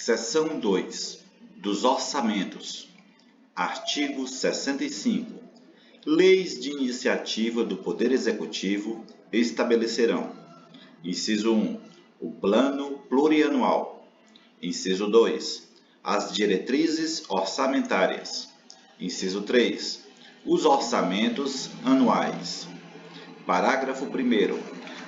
Seção 2 dos Orçamentos. Artigo 65. Leis de iniciativa do Poder Executivo estabelecerão: inciso 1. O Plano Plurianual. Inciso 2. As diretrizes orçamentárias. Inciso 3. Os orçamentos anuais. Parágrafo 1º.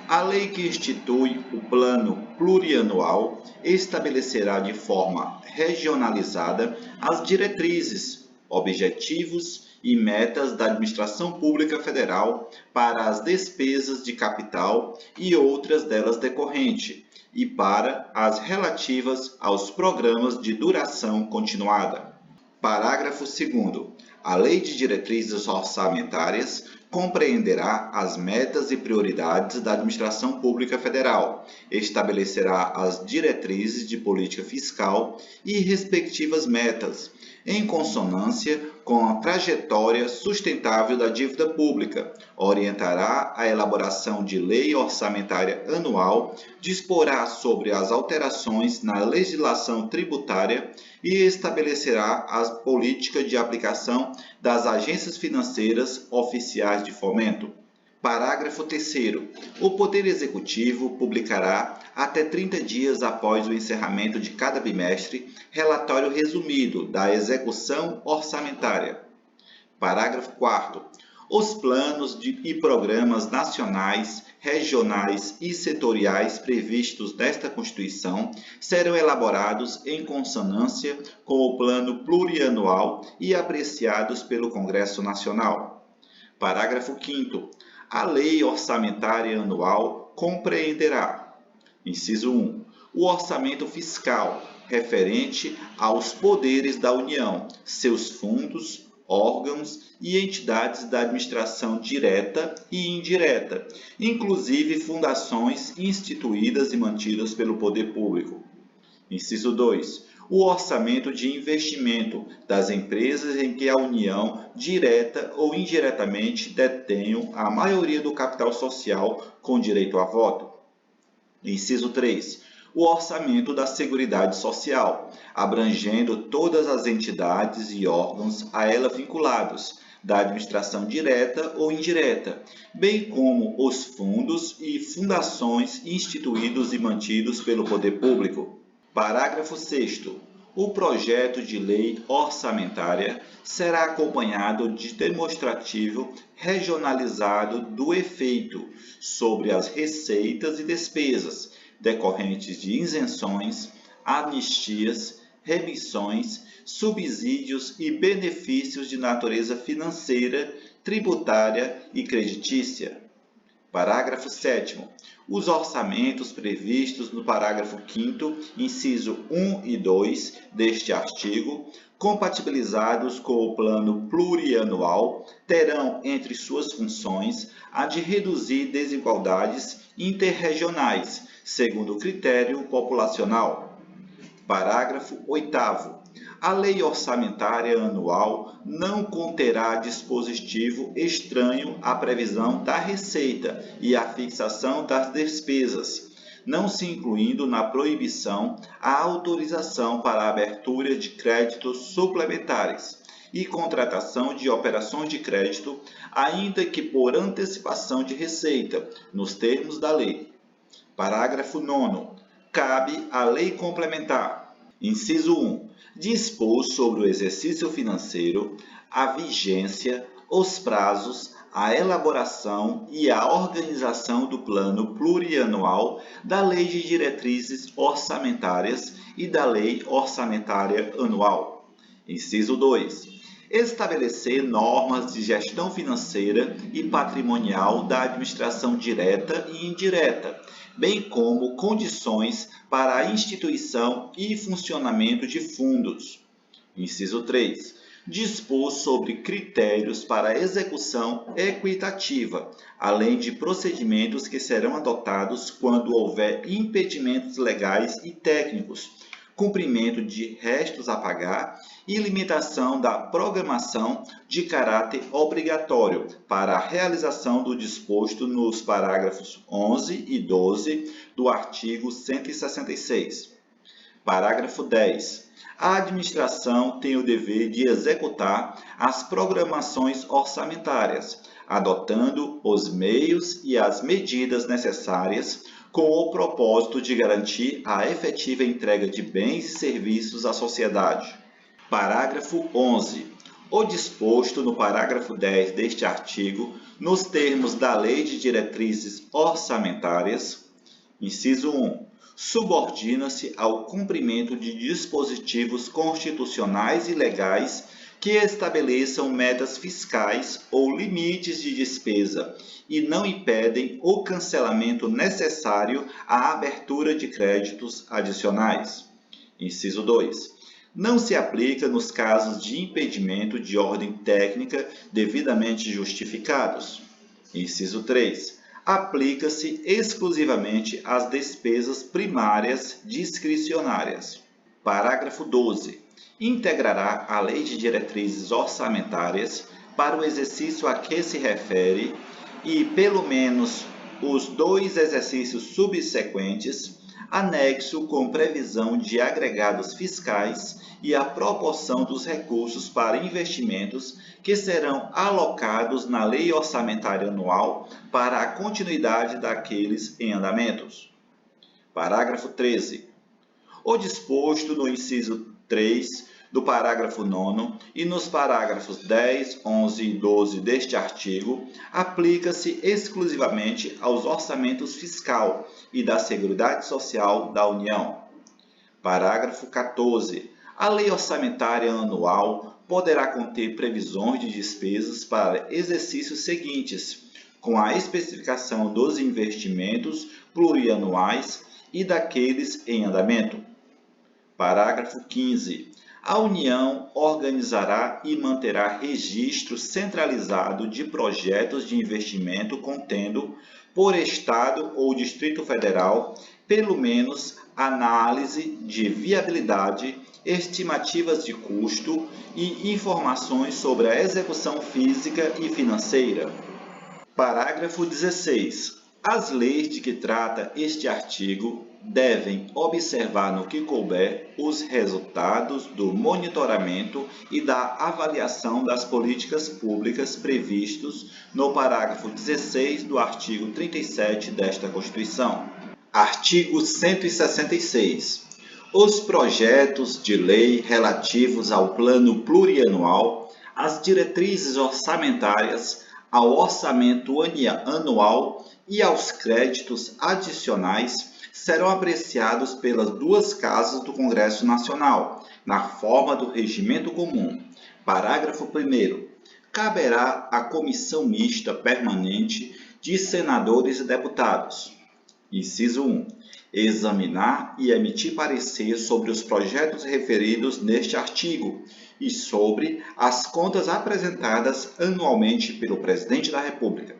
A lei que institui o Plano Plurianual estabelecerá de forma regionalizada as diretrizes, objetivos e metas da Administração Pública Federal para as despesas de capital e outras delas decorrentes, e para as relativas aos programas de duração continuada. Parágrafo 2º. A Lei de Diretrizes Orçamentárias compreenderá as metas e prioridades da Administração Pública Federal, estabelecerá as diretrizes de política fiscal e respectivas metas, em consonância com a trajetória sustentável da dívida pública, orientará a elaboração de lei orçamentária anual, disporá sobre as alterações na legislação tributária e estabelecerá as políticas de aplicação das agências financeiras oficiais de fomento. Parágrafo 3º. O Poder Executivo publicará, até 30 dias após o encerramento de cada bimestre, relatório resumido da execução orçamentária. Parágrafo 4º. Os planos e programas nacionais, regionais e setoriais previstos nesta Constituição serão elaborados em consonância com o Plano Plurianual e apreciados pelo Congresso Nacional. Parágrafo 5º. A Lei Orçamentária Anual compreenderá: inciso 1. O orçamento fiscal, referente aos poderes da União, seus fundos, órgãos e entidades da administração direta e indireta, inclusive fundações instituídas e mantidas pelo poder público. Inciso 2. O orçamento de investimento das empresas em que a União, direta ou indiretamente, detenham a maioria do capital social com direito a voto. Inciso 3. O orçamento da Seguridade Social, abrangendo todas as entidades e órgãos a ela vinculados, da administração direta ou indireta, bem como os fundos e fundações instituídos e mantidos pelo poder público. Parágrafo 6º. O projeto de lei orçamentária será acompanhado de demonstrativo regionalizado do efeito sobre as receitas e despesas decorrentes de isenções, anistias, remissões, subsídios e benefícios de natureza financeira, tributária e creditícia. Parágrafo 7º. Os orçamentos previstos no parágrafo 5º, inciso 1 e 2 deste artigo, compatibilizados com o Plano Plurianual, terão entre suas funções a de reduzir desigualdades interregionais, segundo critério populacional. Parágrafo 8º. A Lei Orçamentária Anual não conterá dispositivo estranho à previsão da receita e à fixação das despesas, não se incluindo na proibição a autorização para a abertura de créditos suplementares e contratação de operações de crédito, ainda que por antecipação de receita, nos termos da lei. Parágrafo 9º. Cabe à Lei Complementar: inciso 1. Dispor sobre o exercício financeiro, a vigência, os prazos, a elaboração e a organização do Plano Plurianual, da Lei de Diretrizes Orçamentárias e da Lei Orçamentária Anual. Inciso 2. Estabelecer normas de gestão financeira e patrimonial da administração direta e indireta, bem como condições para a instituição e funcionamento de fundos. Inciso 3. Dispor sobre critérios para a execução equitativa, além de procedimentos que serão adotados quando houver impedimentos legais e técnicos, cumprimento de restos a pagar e limitação da programação de caráter obrigatório para a realização do disposto nos parágrafos 11 e 12 do artigo 166. Parágrafo 10. A administração tem o dever de executar as programações orçamentárias, adotando os meios e as medidas necessárias com o propósito de garantir a efetiva entrega de bens e serviços à sociedade. Parágrafo 11. O disposto no parágrafo 10 deste artigo, nos termos da Lei de Diretrizes Orçamentárias, inciso 1, subordina-se ao cumprimento de dispositivos constitucionais e legais que estabeleçam metas fiscais ou limites de despesa e não impedem o cancelamento necessário à abertura de créditos adicionais. Inciso 2. Não se aplica nos casos de impedimento de ordem técnica devidamente justificados. Inciso 3. Aplica-se exclusivamente às despesas primárias discricionárias. Parágrafo 12. Integrará a Lei de Diretrizes Orçamentárias para o exercício a que se refere e, pelo menos, os 2 exercícios subsequentes, anexo com previsão de agregados fiscais e a proporção dos recursos para investimentos que serão alocados na Lei Orçamentária Anual para a continuidade daqueles em andamentos. Parágrafo 13. O disposto no inciso 3 do parágrafo 9º e nos parágrafos 10, 11 e 12 deste artigo aplica-se exclusivamente aos orçamentos fiscal e da Seguridade Social da União. Parágrafo 14. A Lei Orçamentária Anual poderá conter previsões de despesas para exercícios seguintes, com a especificação dos investimentos plurianuais e daqueles em andamento. Parágrafo 15. A União organizará e manterá registro centralizado de projetos de investimento contendo, por Estado ou Distrito Federal, pelo menos análise de viabilidade, estimativas de custo e informações sobre a execução física e financeira. Parágrafo 16. As leis de que trata este artigo devem observar no que couber os resultados do monitoramento e da avaliação das políticas públicas previstos no parágrafo 16 do artigo 37 desta Constituição. Artigo 166. Os projetos de lei relativos ao Plano Plurianual, às diretrizes orçamentárias, ao orçamento anual e aos créditos adicionais serão apreciados pelas 2 casas do Congresso Nacional, na forma do regimento comum. Parágrafo 1º. Caberá à Comissão Mista Permanente de Senadores e Deputados. Inciso 1. Examinar e emitir parecer sobre os projetos referidos neste artigo e sobre as contas apresentadas anualmente pelo Presidente da República.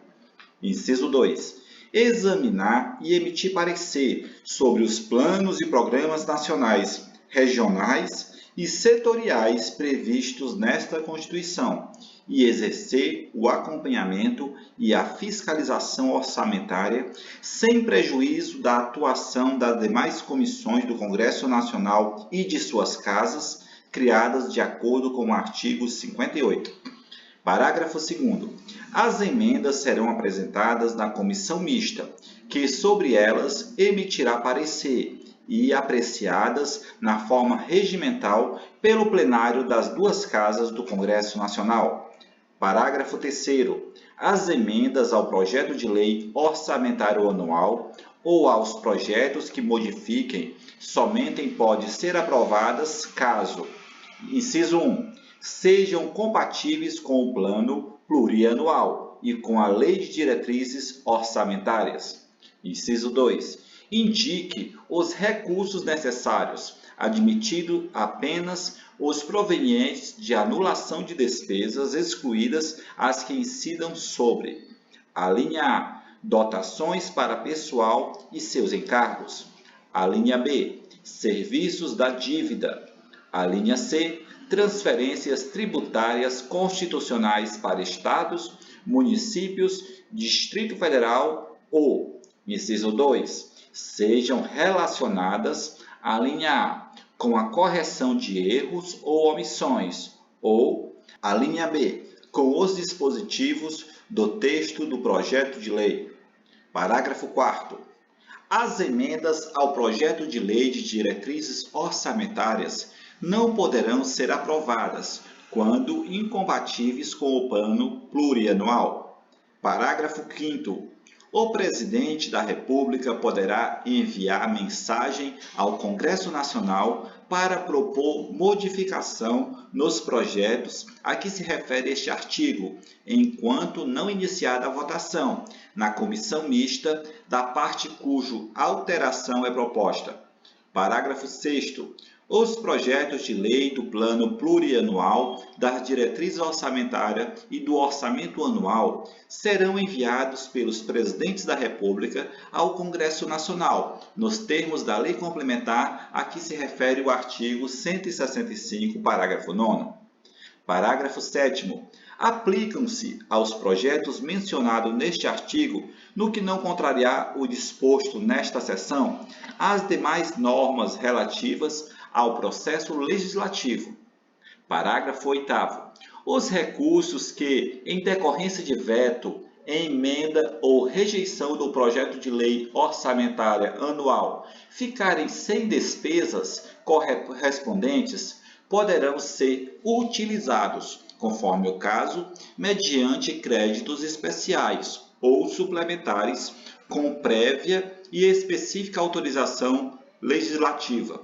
Inciso 2. Examinar e emitir parecer sobre os planos e programas nacionais, regionais e setoriais previstos nesta Constituição e exercer o acompanhamento e a fiscalização orçamentária sem prejuízo da atuação das demais comissões do Congresso Nacional e de suas casas, criadas de acordo com o artigo 58. Parágrafo 2º. As emendas serão apresentadas na comissão mista, que sobre elas emitirá parecer e apreciadas na forma regimental pelo plenário das 2 casas do Congresso Nacional. Parágrafo 3º. As emendas ao projeto de lei orçamentário anual ou aos projetos que modifiquem somente podem ser aprovadas caso, inciso 1, sejam compatíveis com o plano plurianual e com a Lei de Diretrizes Orçamentárias. Inciso 2. Indique os recursos necessários, admitido apenas os provenientes de anulação de despesas, excluídas as que incidam sobre: a linha A, dotações para pessoal e seus encargos; a linha B, serviços da dívida; a linha C, transferências tributárias constitucionais para estados, municípios, Distrito Federal ou, inciso 2, sejam relacionadas à linha A com a correção de erros ou omissões, ou a linha B, com os dispositivos do texto do projeto de lei. Parágrafo 4º. As emendas ao projeto de lei de diretrizes orçamentárias não poderão ser aprovadas quando incompatíveis com o plano plurianual. Parágrafo 5º. O presidente da República poderá enviar mensagem ao Congresso Nacional para propor modificação nos projetos a que se refere este artigo, enquanto não iniciada a votação na comissão mista da parte cuja alteração é proposta. Parágrafo 6º. Os projetos de lei do Plano Plurianual, das diretrizes orçamentárias e do orçamento anual serão enviados pelos presidentes da República ao Congresso Nacional, nos termos da lei complementar a que se refere o artigo 165, parágrafo 9º. Parágrafo 7º. Aplicam-se aos projetos mencionados neste artigo, no que não contrariar o disposto nesta seção, as demais normas relativas ao processo legislativo. Parágrafo 8º. Os recursos que, em decorrência de veto, emenda ou rejeição do projeto de lei orçamentária anual ficarem sem despesas correspondentes, poderão ser utilizados, conforme o caso, mediante créditos especiais ou suplementares com prévia e específica autorização legislativa.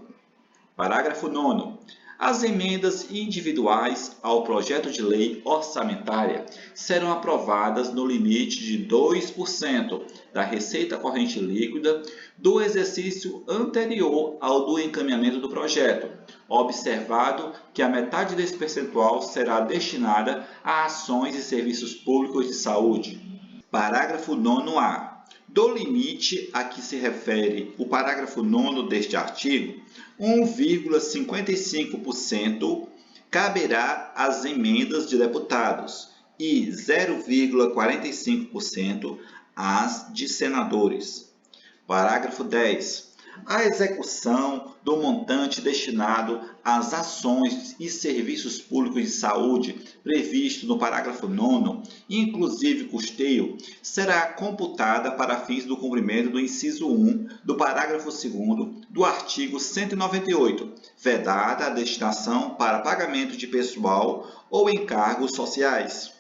Parágrafo 9º. As emendas individuais ao projeto de lei orçamentária serão aprovadas no limite de 2% da receita corrente líquida do exercício anterior ao do encaminhamento do projeto, observado que a metade desse percentual será destinada a ações e serviços públicos de saúde. Parágrafo 9º-A. Do limite a que se refere o parágrafo 9º deste artigo, 1,55% caberá às emendas de deputados e 0,45% às de senadores. Parágrafo 10. A execução do montante destinado às ações e serviços públicos de saúde previsto no parágrafo 9º, inclusive custeio, será computada para fins do cumprimento do inciso 1 do parágrafo 2º do artigo 198, vedada a destinação para pagamento de pessoal ou encargos sociais.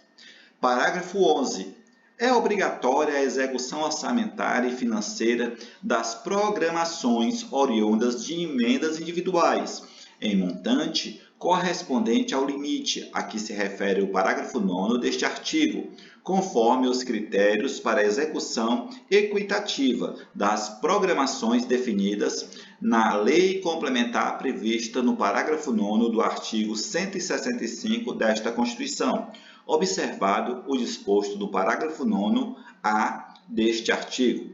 Parágrafo 11. É obrigatória a execução orçamentária e financeira das programações oriundas de emendas individuais, em montante correspondente ao limite a que se refere o parágrafo 9º deste artigo, conforme os critérios para a execução equitativa das programações definidas na lei complementar prevista no parágrafo 9º do artigo 165 desta Constituição, observado o disposto do parágrafo 9º-A deste artigo.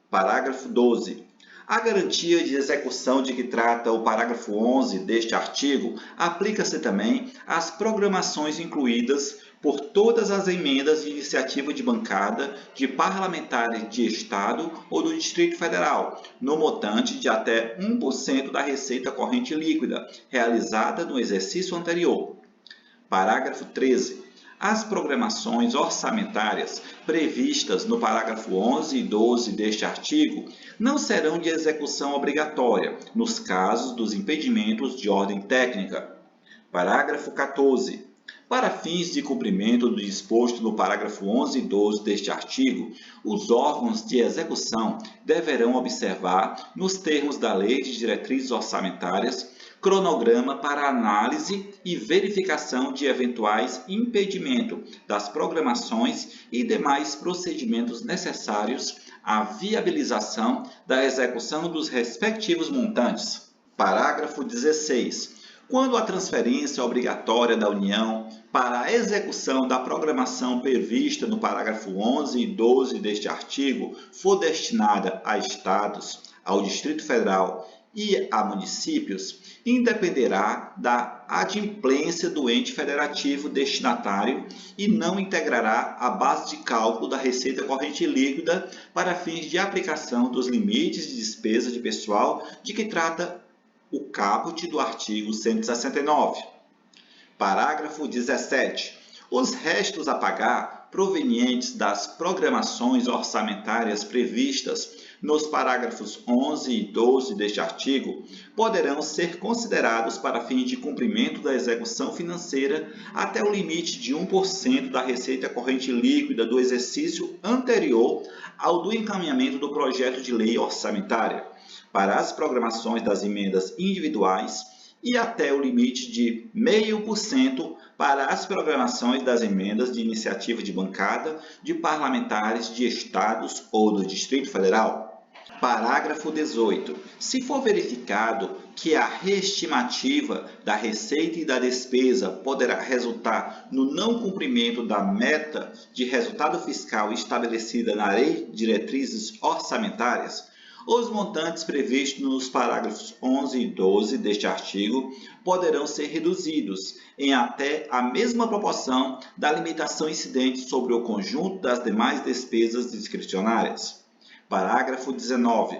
Parágrafo 12. A garantia de execução de que trata o parágrafo 11 deste artigo aplica-se também às programações incluídas por todas as emendas de iniciativa de bancada de parlamentares de Estado ou do Distrito Federal, no montante de até 1% da receita corrente líquida realizada no exercício anterior. Parágrafo 13. As programações orçamentárias previstas no parágrafo 11 e 12 deste artigo não serão de execução obrigatória nos casos dos impedimentos de ordem técnica. Parágrafo 14. Para fins de cumprimento do disposto no parágrafo 11 e 12 deste artigo, os órgãos de execução deverão observar, nos termos da Lei de Diretrizes Orçamentárias, cronograma para análise e verificação de eventuais impedimentos das programações e demais procedimentos necessários à viabilização da execução dos respectivos montantes. Parágrafo 16. Quando a transferência obrigatória da União para a execução da programação prevista no parágrafo 11 e 12 deste artigo for destinada a Estados, ao Distrito Federal e a municípios, independerá da adimplência do ente federativo destinatário e não integrará a base de cálculo da receita corrente líquida para fins de aplicação dos limites de despesa de pessoal de que trata o caput do artigo 169. Parágrafo 17. Os restos a pagar provenientes das programações orçamentárias previstas nos parágrafos 11 e 12 deste artigo poderão ser considerados para fins de cumprimento da execução financeira até o limite de 1% da receita corrente líquida do exercício anterior ao do encaminhamento do projeto de lei orçamentária, para as programações das emendas individuais e até o limite de 0,5% para as programações das emendas de iniciativa de bancada de parlamentares de estados ou do Distrito Federal. Parágrafo 18. Se for verificado que a reestimativa da receita e da despesa poderá resultar no não cumprimento da meta de resultado fiscal estabelecida na Lei de Diretrizes Orçamentárias, os montantes previstos nos parágrafos 11 e 12 deste artigo poderão ser reduzidos em até a mesma proporção da limitação incidente sobre o conjunto das demais despesas discricionárias. Parágrafo 19.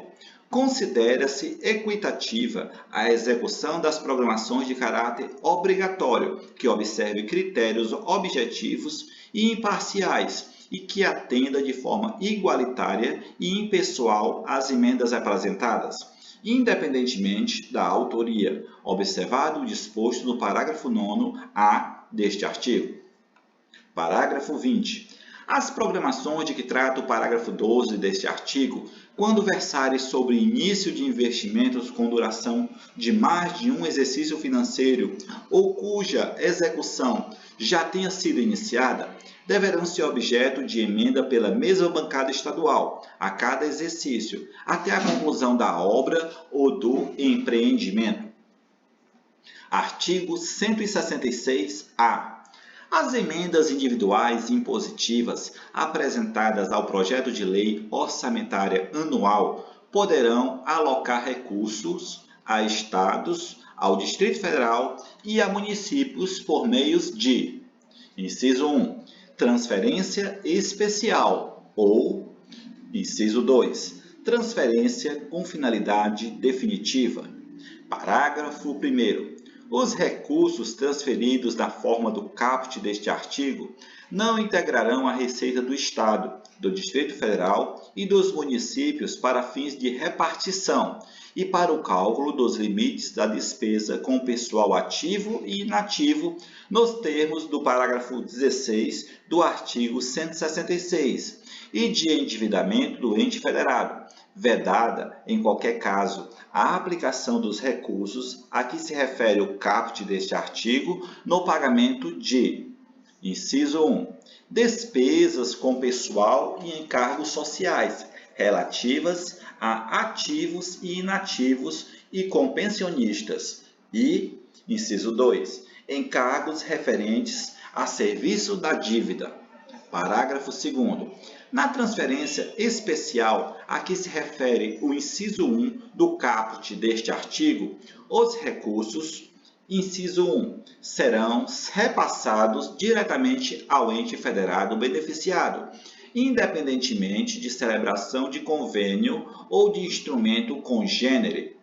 Considera-se equitativa a execução das programações de caráter obrigatório, que observe critérios objetivos e imparciais e que atenda de forma igualitária e impessoal às emendas apresentadas, independentemente da autoria, observado o disposto no parágrafo 9A deste artigo. Parágrafo 20. As programações de que trata o parágrafo 12 deste artigo, quando versarem sobre início de investimentos com duração de mais de um exercício financeiro ou cuja execução já tenha sido iniciada, deverão ser objeto de emenda pela mesma bancada estadual a cada exercício, até a conclusão da obra ou do empreendimento. Artigo 166-A. As emendas individuais impositivas apresentadas ao projeto de lei orçamentária anual poderão alocar recursos a estados, ao Distrito Federal e a municípios por meios de: inciso 1, transferência especial ou, inciso 2, transferência com finalidade definitiva. Parágrafo 1º. Os recursos transferidos na forma do caput deste artigo não integrarão a receita do Estado, do Distrito Federal e dos municípios para fins de repartição e para o cálculo dos limites da despesa com pessoal ativo e inativo nos termos do parágrafo 16 do artigo 166 e de endividamento do ente federado, vedada, em qualquer caso, a aplicação dos recursos a que se refere o caput deste artigo no pagamento de: inciso 1, despesas com pessoal e encargos sociais relativas a ativos e inativos e com pensionistas e, inciso 2, encargos referentes a serviço da dívida. Parágrafo 2º. Na transferência especial a que se refere o inciso 1 do caput deste artigo, os recursos, inciso 1, serão repassados diretamente ao ente federado beneficiado, independentemente de celebração de convênio ou de instrumento congênere.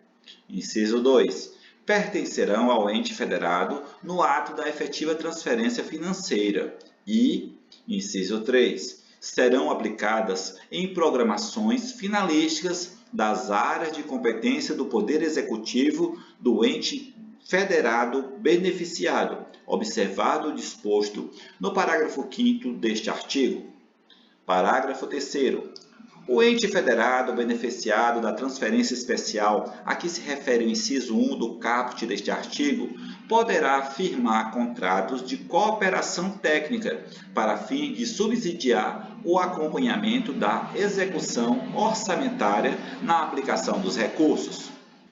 Inciso 2, pertencerão ao ente federado no ato da efetiva transferência financeira e, inciso 3, serão aplicadas em programações finalísticas das áreas de competência do Poder Executivo do ente federado beneficiado, observado o disposto no parágrafo 5º deste artigo. Parágrafo 3º. O ente federado beneficiado da transferência especial a que se refere o inciso 1 do caput deste artigo poderá firmar contratos de cooperação técnica para fim de subsidiar o acompanhamento da execução orçamentária na aplicação dos recursos.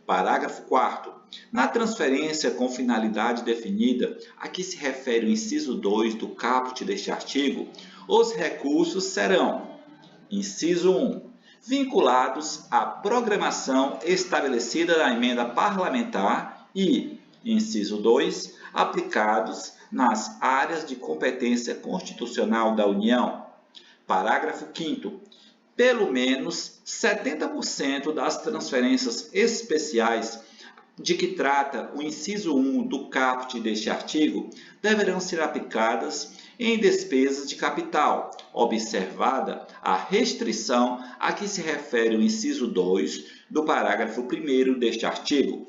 Parágrafo 4º. Na transferência com finalidade definida a que se refere o inciso 2 do caput deste artigo, os recursos serão: inciso 1, vinculados à programação estabelecida na emenda parlamentar e, inciso 2, aplicados nas áreas de competência constitucional da União. Parágrafo 5º. Pelo menos 70% das transferências especiais de que trata o inciso 1 do caput deste artigo deverão ser aplicadas em despesas de capital, observada a restrição a que se refere o inciso 2 do parágrafo 1º deste artigo.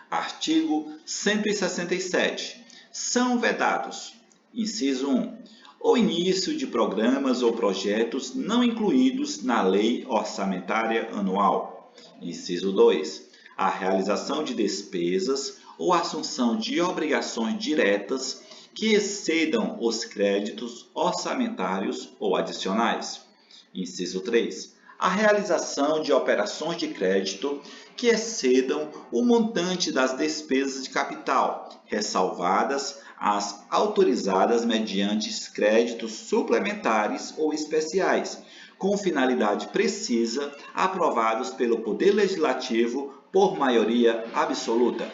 Artigo 167. São vedados: inciso 1. O início de programas ou projetos não incluídos na Lei Orçamentária Anual. Inciso 2. A realização de despesas ou assunção de obrigações diretas que excedam os créditos orçamentários ou adicionais. Inciso 3. A realização de operações de crédito que excedam o montante das despesas de capital, ressalvadas as autorizadas mediante créditos suplementares ou especiais, com finalidade precisa, aprovados pelo Poder Legislativo por maioria absoluta.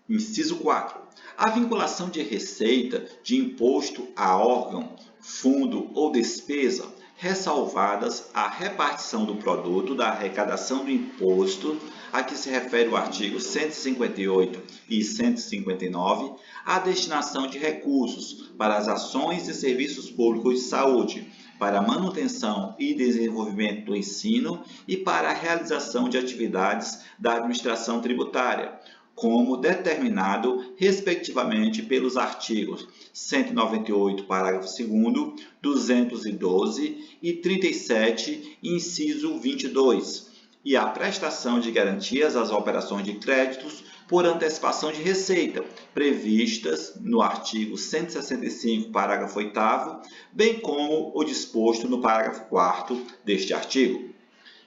Inciso 4. A vinculação de receita de imposto a órgão, fundo ou despesa, ressalvadas a repartição do produto da arrecadação do imposto a que se refere o artigo 158 e 159, a destinação de recursos para as ações e serviços públicos de saúde, para a manutenção e desenvolvimento do ensino e para a realização de atividades da administração tributária, como determinado, respectivamente, pelos artigos 198, parágrafo 2º, 212 e 37, inciso 22, e a prestação de garantias às operações de créditos por antecipação de receita, previstas no artigo 165, parágrafo 8º, bem como o disposto no parágrafo 4º deste artigo.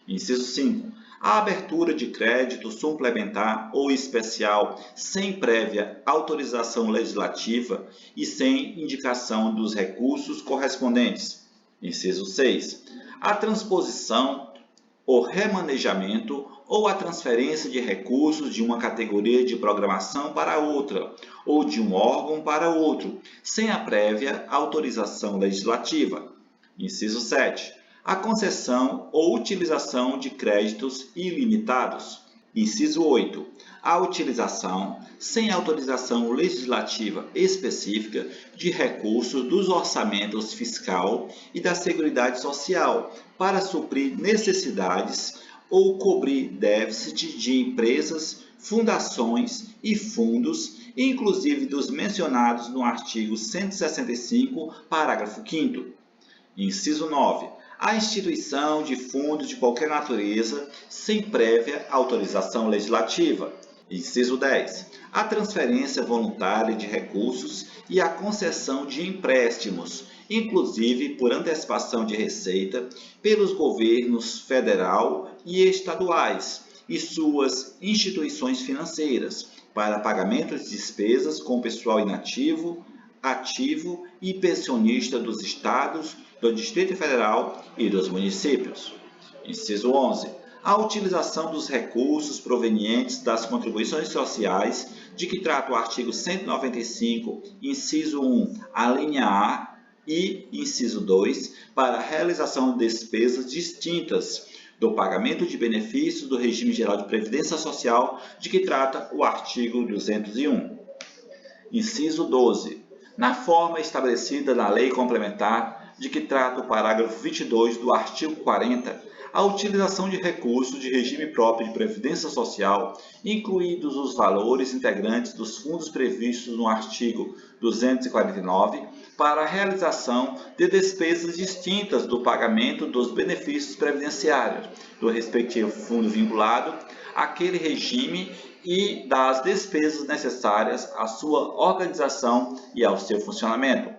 Inciso 5. A abertura de crédito suplementar ou especial sem prévia autorização legislativa e sem indicação dos recursos correspondentes. Inciso 6. A transposição, o remanejamento ou a transferência de recursos de uma categoria de programação para outra, ou de um órgão para outro, sem a prévia autorização legislativa. Inciso 7. A concessão ou utilização de créditos ilimitados. Inciso 8. A utilização, sem autorização legislativa específica, de recursos dos orçamentos fiscal e da Seguridade Social para suprir necessidades ou cobrir déficit de empresas, fundações e fundos, inclusive dos mencionados no artigo 165, parágrafo 5º. Inciso 9. A instituição de fundos de qualquer natureza sem prévia autorização legislativa. Inciso 10. A transferência voluntária de recursos e a concessão de empréstimos, inclusive por antecipação de receita, pelos governos federal e estaduais e suas instituições financeiras, para pagamento de despesas com pessoal inativo, ativo e pensionista dos estados, do Distrito Federal e dos municípios. Inciso 11. A utilização dos recursos provenientes das contribuições sociais, de que trata o artigo 195, inciso 1, a linha A e inciso 2, para a realização de despesas distintas do pagamento de benefícios do regime geral de previdência social, de que trata o artigo 201. Inciso 12. Na forma estabelecida na Lei Complementar, de que trata o parágrafo 22 do artigo 40, a utilização de recursos de regime próprio de previdência social, incluídos os valores integrantes dos fundos previstos no artigo 249, para a realização de despesas distintas do pagamento dos benefícios previdenciários do respectivo fundo vinculado àquele regime e das despesas necessárias à sua organização e ao seu funcionamento.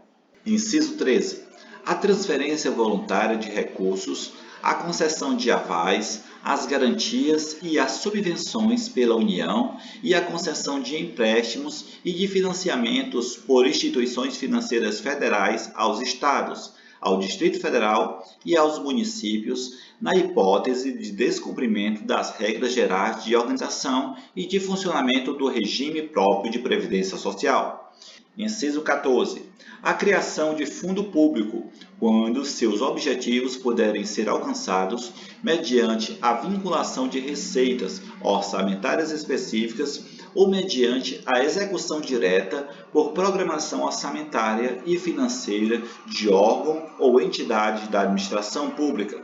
Inciso 13. A transferência voluntária de recursos, a concessão de avais, as garantias e as subvenções pela União e a concessão de empréstimos e de financiamentos por instituições financeiras federais aos estados, ao Distrito Federal e aos municípios, na hipótese de descumprimento das regras gerais de organização e de funcionamento do regime próprio de previdência social. Inciso 14. A criação de fundo público, quando seus objetivos puderem ser alcançados mediante a vinculação de receitas orçamentárias específicas ou mediante a execução direta por programação orçamentária e financeira de órgão ou entidade da administração pública.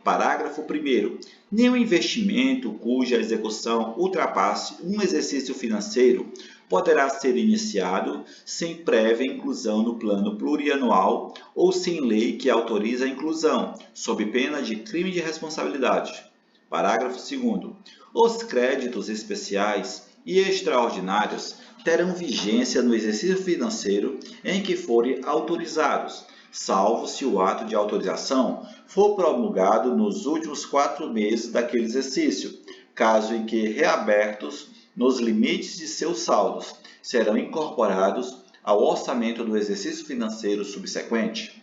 Parágrafo 1º. Nenhum investimento cuja execução ultrapasse um exercício financeiro poderá ser iniciado sem prévia inclusão no plano plurianual ou sem lei que autorize a inclusão, sob pena de crime de responsabilidade. Parágrafo 2º. Os créditos especiais e extraordinários terão vigência no exercício financeiro em que forem autorizados, salvo se o ato de autorização for promulgado nos últimos 4 meses daquele exercício, caso em que reabertos nos limites de seus saldos, serão incorporados ao orçamento do exercício financeiro subsequente.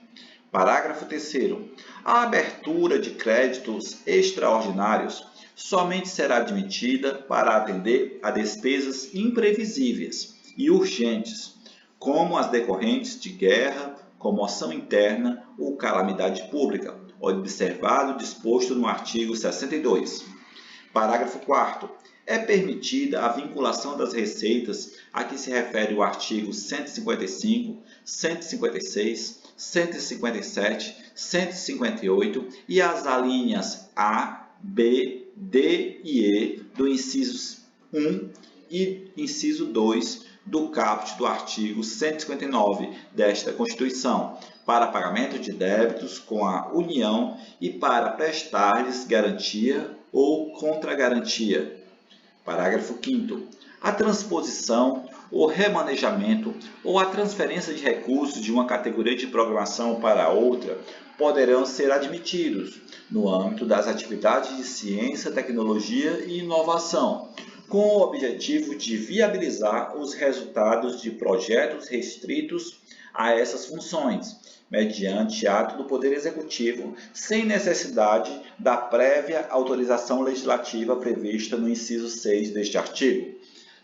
Parágrafo 3º. A abertura de créditos extraordinários somente será admitida para atender a despesas imprevisíveis e urgentes, como as decorrentes de guerra, comoção interna ou calamidade pública, observado o disposto no artigo 62. Parágrafo 4º. É permitida a vinculação das receitas a que se refere o artigo 155, 156, 157, 158 e as alíneas A, B, D e E do inciso 1 e inciso 2 do caput do artigo 159 desta Constituição, para pagamento de débitos com a União e para prestar-lhes garantia ou contragarantia. Parágrafo 5º. A transposição, o remanejamento ou a transferência de recursos de uma categoria de programação para outra poderão ser admitidos no âmbito das atividades de ciência, tecnologia e inovação, com o objetivo de viabilizar os resultados de projetos restritos a essas funções, mediante ato do Poder Executivo, sem necessidade da prévia autorização legislativa prevista no inciso 6 deste artigo.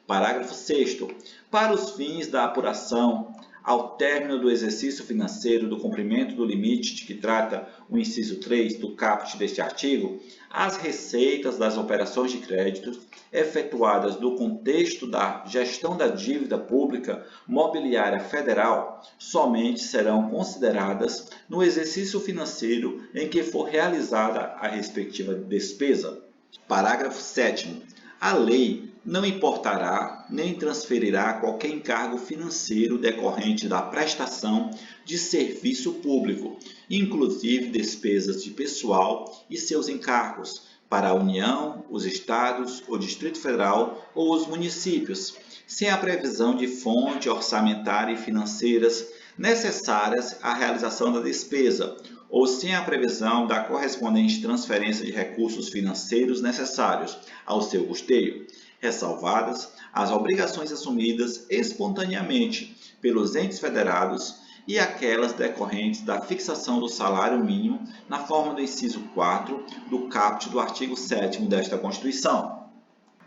Parágrafo 6º. Para os fins da apuração, ao término do exercício financeiro do cumprimento do limite de que trata o inciso 3 do caput deste artigo, as receitas das operações de crédito efetuadas no contexto da gestão da dívida pública mobiliária federal somente serão consideradas no exercício financeiro em que for realizada a respectiva despesa. Parágrafo 7º. A lei não importará nem transferirá qualquer encargo financeiro decorrente da prestação de serviço público, inclusive despesas de pessoal e seus encargos, para a União, os Estados, o Distrito Federal ou os municípios, sem a previsão de fonte orçamentária e financeiras necessárias à realização da despesa, ou sem a previsão da correspondente transferência de recursos financeiros necessários ao seu custeio, ressalvadas as obrigações assumidas espontaneamente pelos entes federados e aquelas decorrentes da fixação do salário mínimo na forma do inciso 4 do caput do artigo 7º desta Constituição.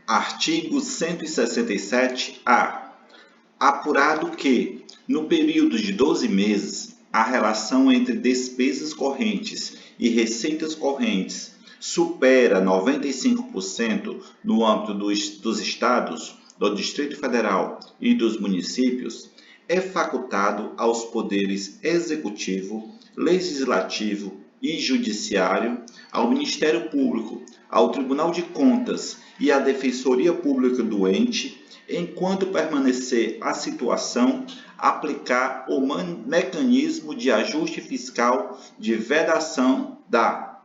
Artigo 167-A. Apurado que, no período de 12 meses, a relação entre despesas correntes e receitas correntes supera 95% no âmbito dos estados, do Distrito Federal e dos municípios, é facultado aos poderes executivo, legislativo e judiciário, ao Ministério Público, ao Tribunal de Contas e à Defensoria Pública do ente, enquanto permanecer a situação, aplicar o mecanismo de ajuste fiscal de vedação da: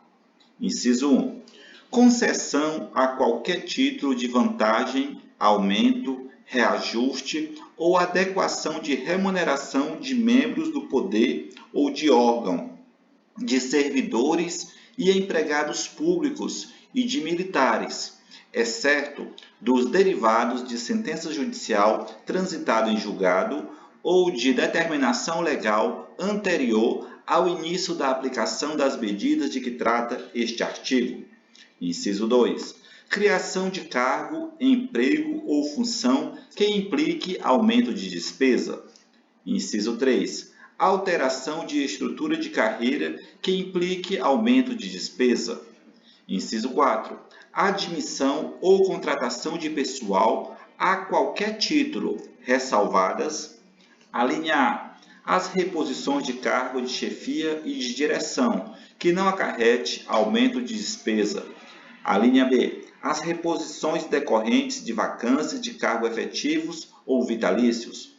inciso 1. Concessão a qualquer título de vantagem, aumento, reajuste ou adequação de remuneração de membros do poder ou de órgão, de servidores e empregados públicos e de militares, exceto dos derivados de sentença judicial transitada em julgado ou de determinação legal anterior ao início da aplicação das medidas de que trata este artigo. Inciso 2. criação de cargo, emprego ou função que implique aumento de despesa. Inciso 3. Alteração de estrutura de carreira que implique aumento de despesa. Inciso 4. Admissão ou contratação de pessoal a qualquer título, ressalvadas: a linha A. As reposições de cargo de chefia e de direção, que não acarrete aumento de despesa. A linha B. As reposições decorrentes de vacâncias de cargo efetivos ou vitalícios.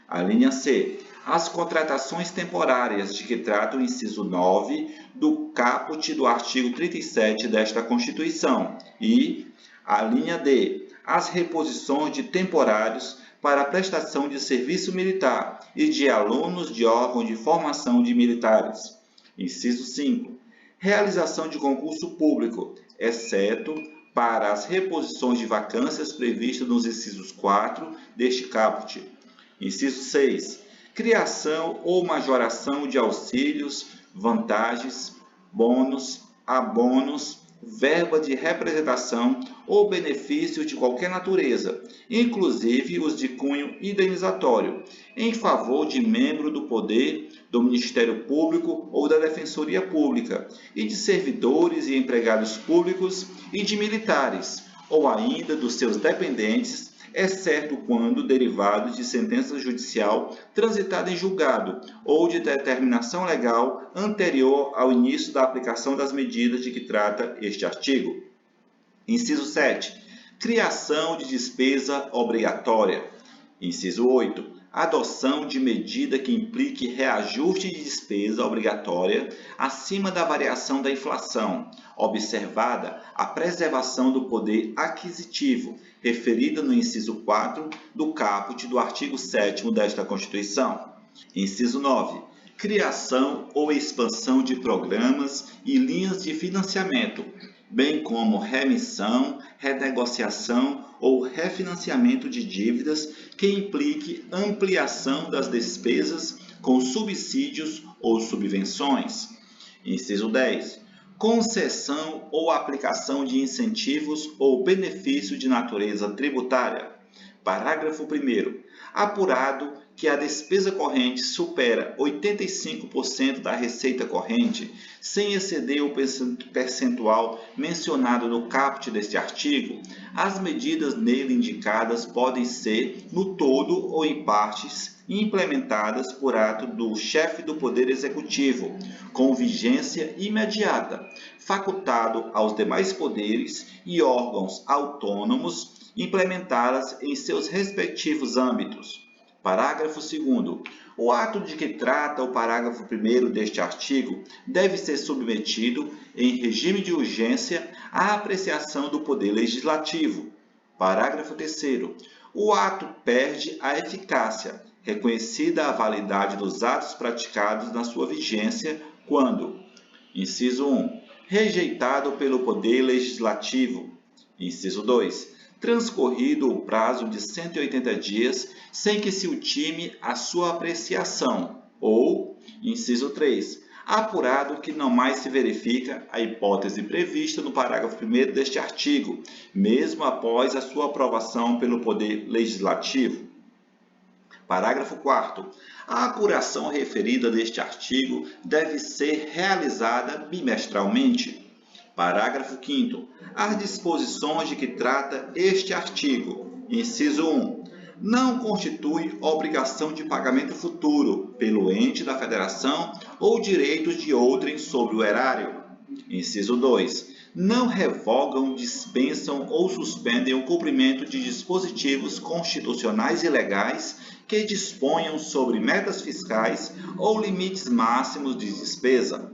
A linha C. As contratações temporárias de que trata o inciso 9 do caput do artigo 37 desta Constituição. E a linha D. As reposições de temporários para a prestação de serviço militar e de alunos de órgão de formação de militares. Inciso 5. Realização de concurso público, exceto para as reposições de vacâncias previstas nos incisos 4 deste caput. Inciso 6. Criação ou majoração de auxílios, vantagens, bônus, abonos, verba de representação ou benefícios de qualquer natureza, inclusive os de cunho indenizatório, em favor de membro do poder, do Ministério Público ou da Defensoria Pública, e de servidores e empregados públicos e de militares, ou ainda dos seus dependentes, exceto quando derivados de sentença judicial transitada em julgado ou de determinação legal anterior ao início da aplicação das medidas de que trata este artigo. Inciso 7. Criação de despesa obrigatória. Inciso 8. Adoção de medida que implique reajuste de despesa obrigatória acima da variação da inflação, observada a preservação do poder aquisitivo, referida no inciso 4 do caput do artigo 7º desta Constituição. Inciso 9. Criação ou expansão de programas e linhas de financiamento, bem como remissão, renegociação ou refinanciamento de dívidas que implique ampliação das despesas com subsídios ou subvenções. Inciso 10. Concessão ou aplicação de incentivos ou benefício de natureza tributária. Parágrafo 1º. Apurado que a despesa corrente supera 85% da receita corrente, sem exceder o percentual mencionado no caput deste artigo, as medidas nele indicadas podem ser, no todo ou em partes, implementadas por ato do chefe do Poder Executivo, com vigência imediata, facultado aos demais poderes e órgãos autônomos implementá-las em seus respectivos âmbitos. Parágrafo 2º. O ato de que trata o parágrafo 1º deste artigo deve ser submetido, em regime de urgência, à apreciação do Poder Legislativo. Parágrafo 3º. O ato perde a eficácia, reconhecida a validade dos atos praticados na sua vigência, quando: inciso 1. Rejeitado pelo Poder Legislativo. Inciso 2. Transcorrido o prazo de 180 dias sem que se ultime a sua apreciação, ou, inciso 3, apurado que não mais se verifica a hipótese prevista no parágrafo 1º deste artigo, mesmo após a sua aprovação pelo Poder Legislativo. Parágrafo 4º. A apuração referida neste artigo deve ser realizada bimestralmente. Parágrafo 5º. As disposições de que trata este artigo, inciso 1, não constitui obrigação de pagamento futuro pelo ente da federação ou direitos de outrem sobre o erário. Inciso 2. Não revogam, dispensam ou suspendem o cumprimento de dispositivos constitucionais e legais que disponham sobre metas fiscais ou limites máximos de despesa.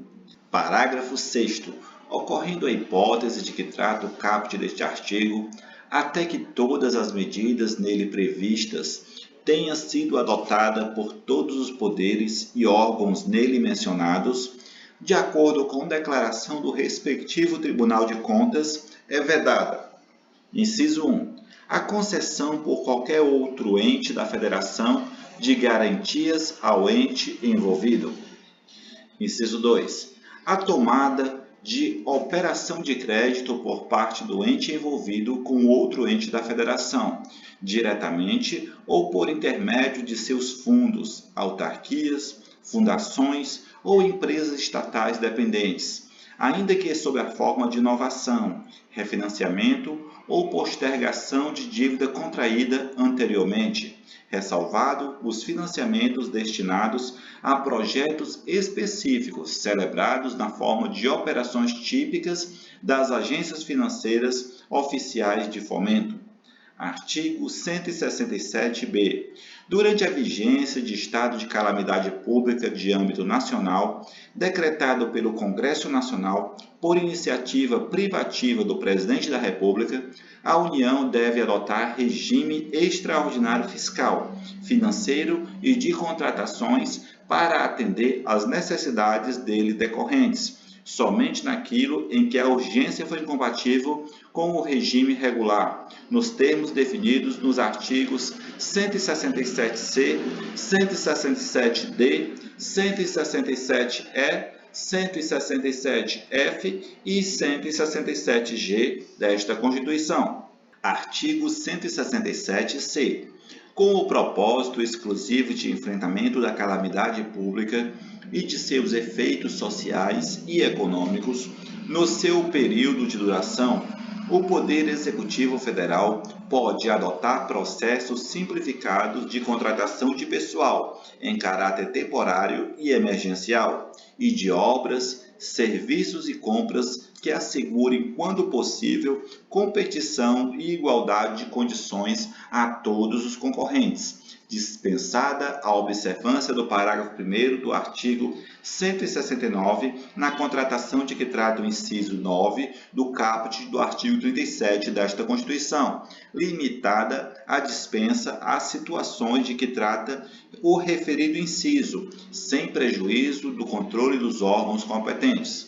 Parágrafo 6º. Ocorrendo a hipótese de que trata o caput deste artigo, até que todas as medidas nele previstas tenham sido adotadas por todos os poderes e órgãos nele mencionados, de acordo com declaração do respectivo Tribunal de Contas, é vedada: inciso 1. A concessão por qualquer outro ente da Federação de garantias ao ente envolvido. Inciso 2. A tomada de operação de crédito por parte do ente envolvido com outro ente da federação, diretamente ou por intermédio de seus fundos, autarquias, fundações ou empresas estatais dependentes, ainda que sob a forma de inovação, refinanciamento ou postergação de dívida contraída anteriormente, ressalvado os financiamentos destinados a projetos específicos celebrados na forma de operações típicas das agências financeiras oficiais de fomento. Artigo 167b. Durante a vigência de estado de calamidade pública de âmbito nacional, decretado pelo Congresso Nacional por iniciativa privativa do Presidente da República, a União deve adotar regime extraordinário fiscal, financeiro e de contratações para atender às necessidades dele decorrentes, somente naquilo em que a urgência for incompatível com o regime regular, nos termos definidos nos artigos 167c, 167d, 167e, 167f e 167g desta Constituição. Artigo 167c. Com o propósito exclusivo de enfrentamento da calamidade pública e de seus efeitos sociais e econômicos, no seu período de duração, o Poder Executivo Federal pode adotar processos simplificados de contratação de pessoal em caráter temporário e emergencial e de obras, serviços e compras que assegurem, quando possível, competição e igualdade de condições a todos os concorrentes, dispensada a observância do parágrafo 1º do artigo 169 na contratação de que trata o inciso 9 do caput do artigo 37 desta Constituição, limitada a dispensa às situações de que trata o referido inciso, sem prejuízo do controle dos órgãos competentes.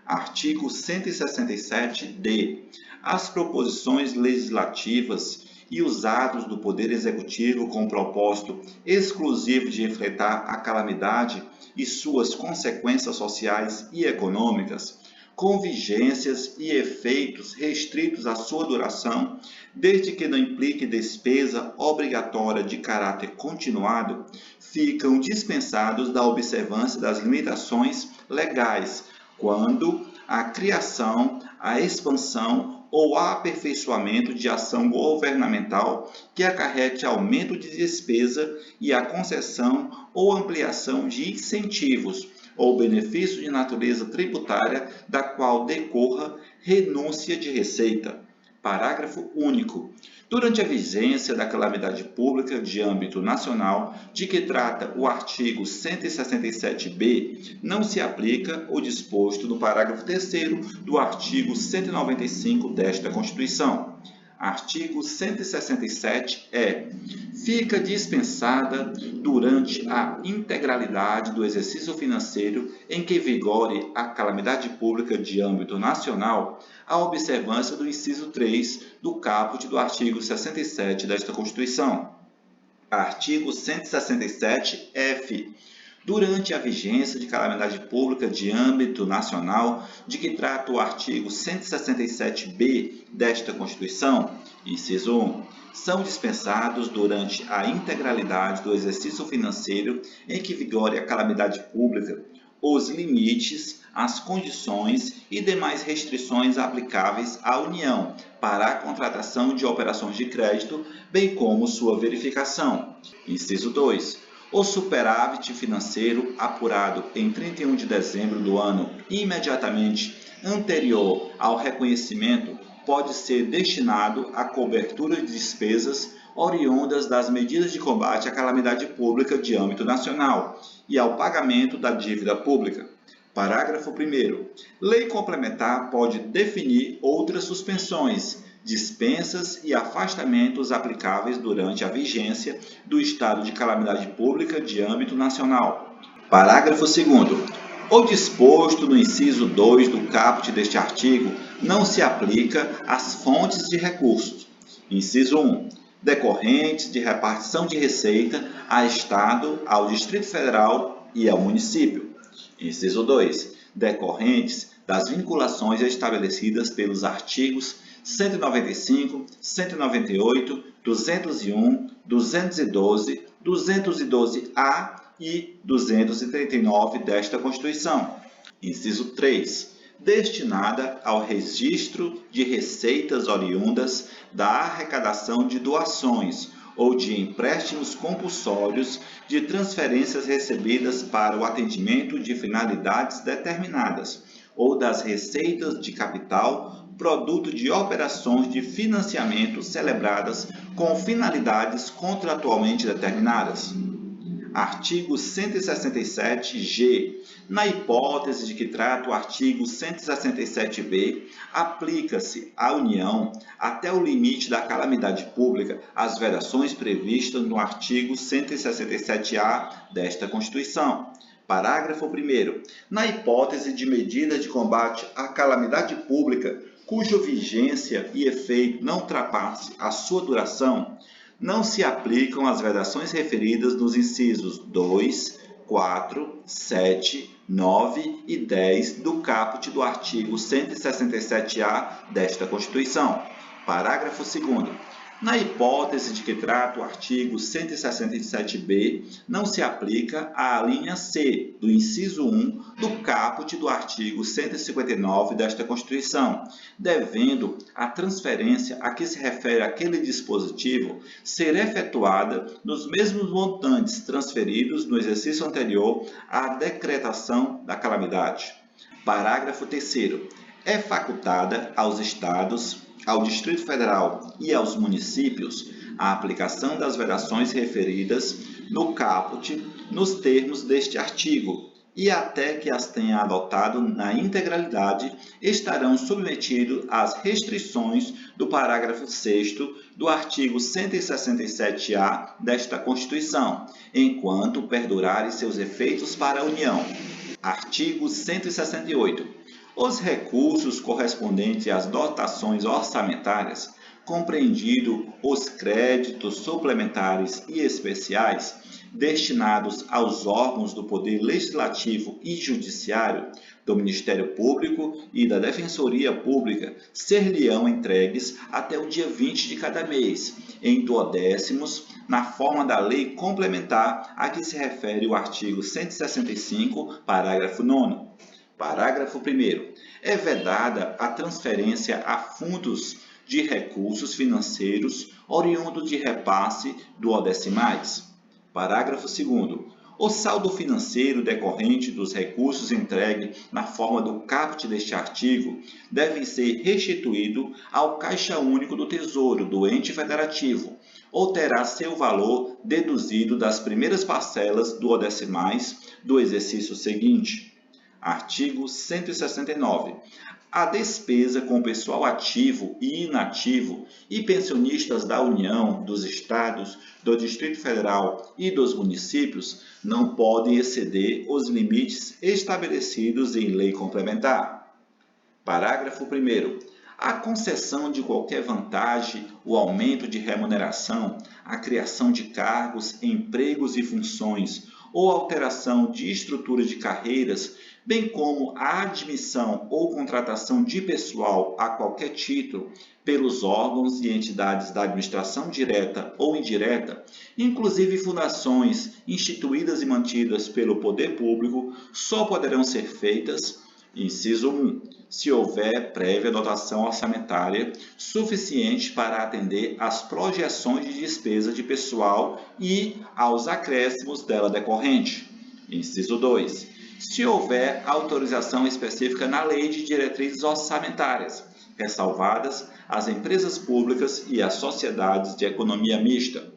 Artigo 167-d. As proposições legislativas e os atos do Poder Executivo com o propósito exclusivo de enfrentar a calamidade e suas consequências sociais e econômicas, com vigências e efeitos restritos à sua duração, desde que não implique despesa obrigatória de caráter continuado, ficam dispensados da observância das limitações legais, quando a criação, a expansão ou aperfeiçoamento de ação governamental que acarrete aumento de despesa e a concessão ou ampliação de incentivos ou benefício de natureza tributária da qual decorra renúncia de receita. Parágrafo único. Durante a vigência da calamidade pública de âmbito nacional, de que trata o artigo 167b, não se aplica o disposto no parágrafo 3º do artigo 195 desta Constituição. Artigo 167-e. Fica dispensada, durante a integralidade do exercício financeiro em que vigore a calamidade pública de âmbito nacional, a observância do inciso 3 do caput do artigo 67 desta Constituição. Artigo 167-f. Durante a vigência de calamidade pública de âmbito nacional, de que trata o artigo 167b desta Constituição, inciso 1, são dispensados durante a integralidade do exercício financeiro em que vigore a calamidade pública os limites, as condições e demais restrições aplicáveis à União para a contratação de operações de crédito, bem como sua verificação. Inciso 2. O superávit financeiro apurado em 31 de dezembro do ano imediatamente anterior ao reconhecimento pode ser destinado à cobertura de despesas oriundas das medidas de combate à calamidade pública de âmbito nacional e ao pagamento da dívida pública. Parágrafo 1º. Lei complementar pode definir outras suspensões, dispensas e afastamentos aplicáveis durante a vigência do estado de calamidade pública de âmbito nacional. Parágrafo 2º. O disposto no inciso 2 do caput deste artigo não se aplica às fontes de recursos. Inciso 1. Decorrentes de repartição de receita a Estado, ao Distrito Federal e ao município. Inciso 2. Decorrentes das vinculações estabelecidas pelos artigos 195, 198, 201, 212, 212-A e 239 desta Constituição. Inciso 3. Destinada ao registro de receitas oriundas da arrecadação de doações ou de empréstimos compulsórios de transferências recebidas para o atendimento de finalidades determinadas ou das receitas de capital produto de operações de financiamento celebradas com finalidades contratualmente determinadas. Artigo 167-G. Na hipótese de que trata o artigo 167-B, aplica-se à União, até o limite da calamidade pública, as vedações previstas no artigo 167-A desta Constituição. Parágrafo 1º. Na hipótese de medida de combate à calamidade pública, cuja vigência e efeito não ultrapasse a sua duração, não se aplicam as vedações referidas nos incisos 2, 4, 7, 9 e 10 do caput do artigo 167-A desta Constituição. Parágrafo 2º. Na hipótese de que trata o artigo 167-B, não se aplica a alínea C do inciso 1 do caput do artigo 159 desta Constituição, devendo a transferência a que se refere aquele dispositivo ser efetuada nos mesmos montantes transferidos no exercício anterior à decretação da calamidade. Parágrafo 3º. É facultada aos Estados, ao Distrito Federal e aos municípios a aplicação das vedações referidas no caput nos termos deste artigo e até que as tenha adotado na integralidade estarão submetidos às restrições do parágrafo 6º do artigo 167-A desta Constituição, enquanto perdurarem seus efeitos para a União. Artigo 168. Os recursos correspondentes às dotações orçamentárias, compreendido os créditos suplementares e especiais, destinados aos órgãos do Poder Legislativo e Judiciário, do Ministério Público e da Defensoria Pública, ser-lhe-ão entregues até o dia 20 de cada mês, em duodécimos, na forma da lei complementar a que se refere o artigo 165, parágrafo 9º. Parágrafo 1º. É vedada a transferência a fundos de recursos financeiros oriundo de repasse duodecimais. Parágrafo 2º. O saldo financeiro decorrente dos recursos entregue na forma do caput deste artigo deve ser restituído ao Caixa Único do Tesouro do ente federativo, ou terá seu valor deduzido das primeiras parcelas duodecimais do exercício seguinte. Artigo 169. A despesa com pessoal ativo e inativo e pensionistas da União, dos Estados, do Distrito Federal e dos municípios não podem exceder os limites estabelecidos em lei complementar. Parágrafo 1º. A concessão de qualquer vantagem, o aumento de remuneração, a criação de cargos, empregos e funções ou alteração de estrutura de carreiras, bem como a admissão ou contratação de pessoal a qualquer título pelos órgãos e entidades da administração direta ou indireta, inclusive fundações instituídas e mantidas pelo poder público, só poderão ser feitas, inciso 1, se houver prévia dotação orçamentária suficiente para atender às projeções de despesa de pessoal e aos acréscimos dela decorrente. Inciso 2. Se houver autorização específica na Lei de Diretrizes Orçamentárias, ressalvadas as empresas públicas e as sociedades de economia mista.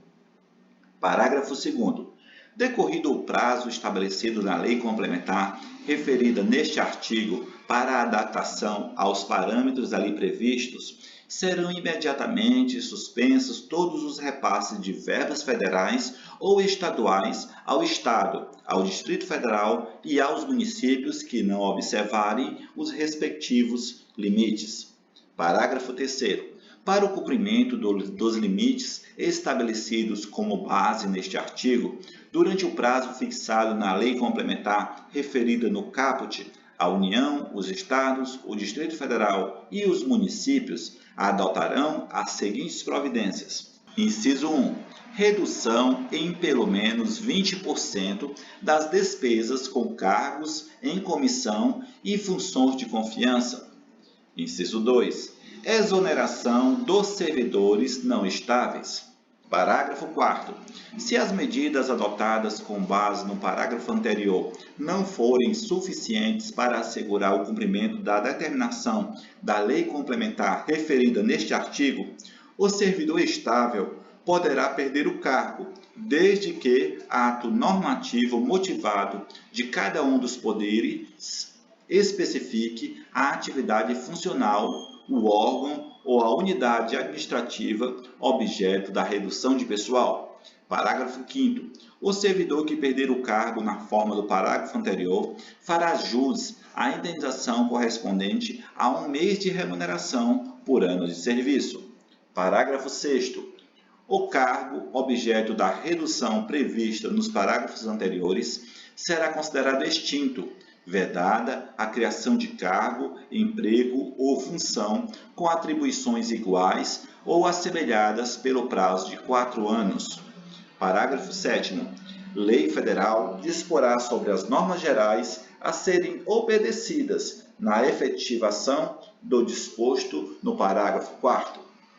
Parágrafo 2º. Decorrido o prazo estabelecido na lei complementar referida neste artigo para a adaptação aos parâmetros ali previstos, serão imediatamente suspensos todos os repasses de verbas federais ou estaduais ao Estado, ao Distrito Federal e aos municípios que não observarem os respectivos limites. Parágrafo 3º. Para o cumprimento dos limites estabelecidos como base neste artigo, durante o prazo fixado na lei complementar referida no caput, A União, os Estados, o Distrito Federal e os municípios adotarão as seguintes providências. Inciso 1. Redução em pelo menos 20% das despesas com cargos em comissão e funções de confiança. Inciso 2. Exoneração dos servidores não estáveis. Parágrafo 4º. Se as medidas adotadas com base no parágrafo anterior não forem suficientes para assegurar o cumprimento da determinação da lei complementar referida neste artigo, o servidor estável poderá perder o cargo, desde que ato normativo motivado de cada um dos poderes especifique a atividade funcional, o órgão ou a unidade administrativa objeto da redução de pessoal. Parágrafo 5º. O servidor que perder o cargo na forma do parágrafo anterior fará jus à indenização correspondente a 1 mês de remuneração por ano de serviço. Parágrafo 6º. O cargo objeto da redução prevista nos parágrafos anteriores será considerado extinto, vedada a criação de cargo, emprego ou função com atribuições iguais ou assemelhadas pelo prazo de 4 anos. Parágrafo 7º. Lei Federal disporá sobre as normas gerais a serem obedecidas na efetivação do disposto no parágrafo 4º.